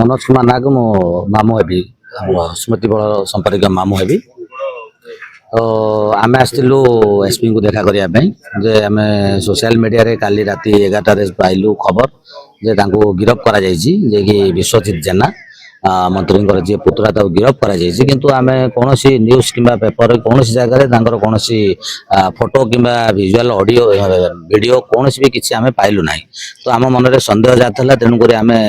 मनोज कुमार नाग मो मामू हेबी स्मृति बल संपर्क मामू हेबी तो आम आसलु एसपी को देखा करने जे आम सोशल मीडिया रे काली राति 11 पाइलु खबर जे तांको गिरफ्त करा जायछि जे कि विश्वजित जेना मंत्री जी पुतरा ताको गिरफ्त करा जायछि किंतु आमे कोनोसी न्यूज किंबा पेपर कोनोसी जगह रे तांकर कोनोसी फोटो किंबा विजुअल ऑडियो वीडियो कोनोसी भी किछि आमे पाइलु नाही तो आम मन रे संदेह जातला तेनु करी आमे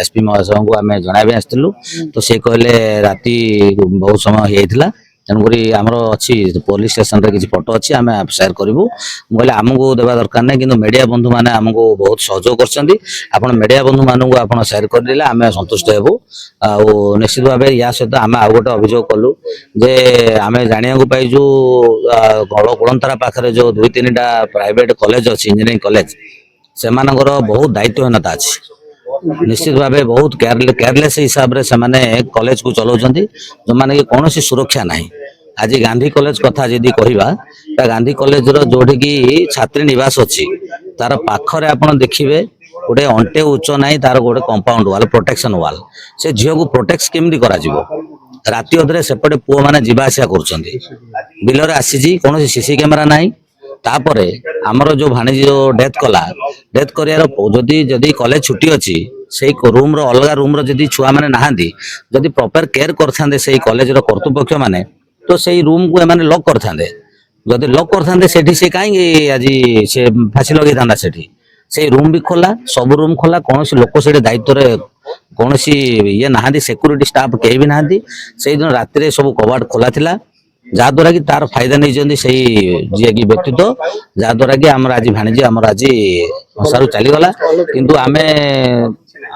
एसपी महाशय को आमे जणाबे आस्तिलु तो से कहले राति बहुत समय हेइथिला तेणुक आमर अच्छी पुलिस स्टेशन रे किसी फोटो अच्छी आम सेयार करूँ मुझे आमको देवा दरकार नहीं कि मीडिया बंधु मैंने आमको बहुत सहयोग कर मीडिया बंधु मानक आप सेयार करदे आम संतुष्ट हेबू निश्चित भाव या सहित आम आउ गोटे अभियोग कलु जे आम जाना पाइजु कुलंतरा पाखे जो 2-3टा प्राइवेट कॉलेज अच्छी इंजीनियरिंग कॉलेज से बहुत दायित्वहीनता अच्छी निश्चित भाव बहुत केयरलेस हिसाब से माने कॉलेज को चलाउछन्ती जो माने कौन सुरक्षा नहीं आज गांधी कॉलेज कथा जदि कहवा गांधी कॉलेज रो जोठी की छात्री निवास अच्छी तार पाखरे आपण देखिए गोटे अंटे उच्च नहीं तार गोटे कंपाउंड वाल प्रोटेक्शन वाल से झील को प्रोटेक्ट केमती करा राति अधरे सेपटे पुओ माने जीवा आसिया करुछन्ती बिलरे आसीजी कौन सीसी कैमेरा नहीं तापरे आमर जो भाणीजी जो डेथ कला डेथ कर कॉलेज छुट्टी अच्छी से रूम रो अलग रूम रो जदि छुआ माने नहांती जदि प्रॉपर केयर करथांदे से कॉलेज रो कर्तृपक्ष माने तो से रूम को एमाने लॉक करथांदे जदि लॉक करथांदे सेठी से काई आज से फांसी लगे थांदा सेठी से रूम भी खोला सब रूम खोला कौन लोक से दायित्व रे कौन ये नहांती सिक्यूरिटी स्टाफ कहीं भी नहांती से दिन राति रे सब कबाड़ खोला थिला जहाद्वारा कि तार फायदा नहीं जी कि व्यक्तित्व जहाद्वारा कि आम आज भाणीजी आम आज संसार चलीगला किंतु आमे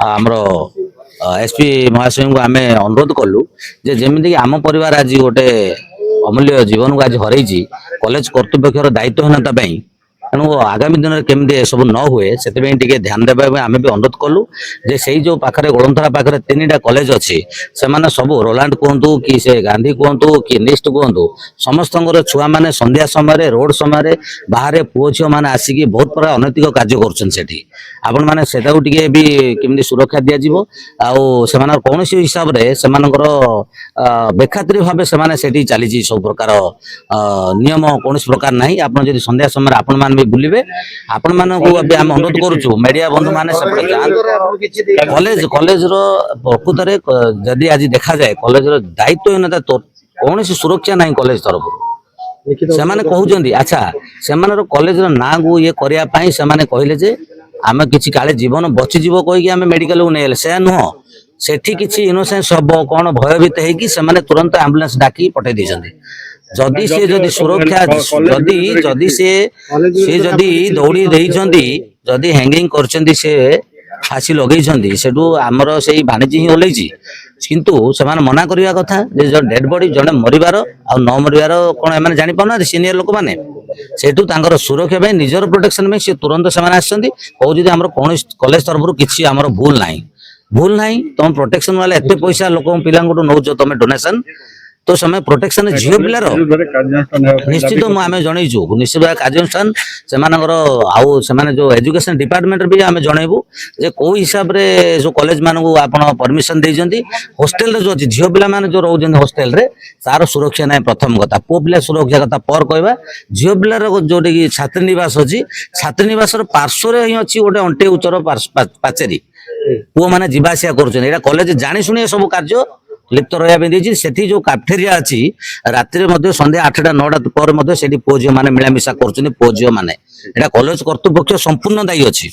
आमर एसपी महाशय को आमे अनुरोध कलु जे जेमिति कि आम परिवार आज गोटे अमूल्य जीवन को आज हरई कॉलेज कर्तृपक्षर दायित्वहीनता तेणु आगामी दिन में केमती सब न हुए से ध्यान देवा आम भी अनुरोध कलु जे से जो पाखे गोलंथरा पाखे 3टा कॉलेज अच्छी से सब रोलांड कहतु कि से गांधी कहतु कि निस्ट कहतु समस्त छुआ मैंने संध्या समय रोड समय बाहर पुओ झील मैंने आसिक बहुत प्रकार अनैतिक कार्य कर मैंने भी केमती सुरक्षा दिज्व आउ कौन हिसाब से बेखातिर भाव से चली सब प्रकार नियम कौन प्रकार ना आप संध्या समय आपण बुलिबे आपण मानकु अबे हम अनुरोध करूछु मीडिया बंधु माने सब कॉलेज कॉलेज रो प्रकृत रे जदी आज देखा जाए कॉलेज रो दायित्वहीनता तो कौन सुरक्षा नहीं कॉलेज तरफ से माने कहउजंदी अच्छा से माने रो कॉलेज रो ना को ये करिया पई से माने कहले जे आमे किछि काले जीवन बचि जीवो कहि कि आमे मेडिकल को नेले से नुह सेठी किछि इनोसेंस सब कोन भयभीत हे कि से माने तुरंत एम्बुलेंस डाकी पठे दिसंदी जदि से जदि सुरक्षा जदि से जदि दौड़ी देइछंती जदि हैंगिंग करछंती से फांसी लगेइछंती सेटू हमर सेही भाणीजी ही ओलैछि किंतु से माने मना करिया कथा जे जो डेड बॉडी जने मरिबार आ न मरिबार कोन एमाने जानि पाउना सीनियर लोक माने सेटू तांकर सुरक्षा में निजर प्रोटेक्शन में से तुरंत से माने आछंती कहू जे हमर कोन कॉलेज तरफ किछि हमर भूल नाही तुम प्रोटेक्शन वाले एते पैसा लोक पिलांगटो नौजो तमे डोनेशन तो समय प्रोटेक्शन झील पिलार निश्चित आम जनइचु निश्चित भाव कार्यानुष्ठान से जो एजुकेशन डिपार्टमेंट भी आम जनइबू जे कौ हिसाब रे जो कॉलेज मान को आप परमिशन देइजंती हॉस्टल रे जो अच्छी झील पिला माने जो रोजन हॉस्टल रे तार सुरक्षा ना प्रथम कथा पुओ पिला सुरक्षा कथा पर कहवा झील पिलार जोटे कि छात्री निवास अच्छी छात्री निवास पार्श्व ही अच्छी गोटे अंटे उच्चर पाचेरी पुओ मैंने जावासिया कर कॉलेज जानी शुणी सब कार्य लिप्त रही से जो काफेरिया अच्छी राति संध्या 8टा 9टा पर से पुओ झील मैंने मिलामिशा कर पुओ झील मैंने कॉलेज कर्तृपक्ष संपूर्ण दायी अच्छी।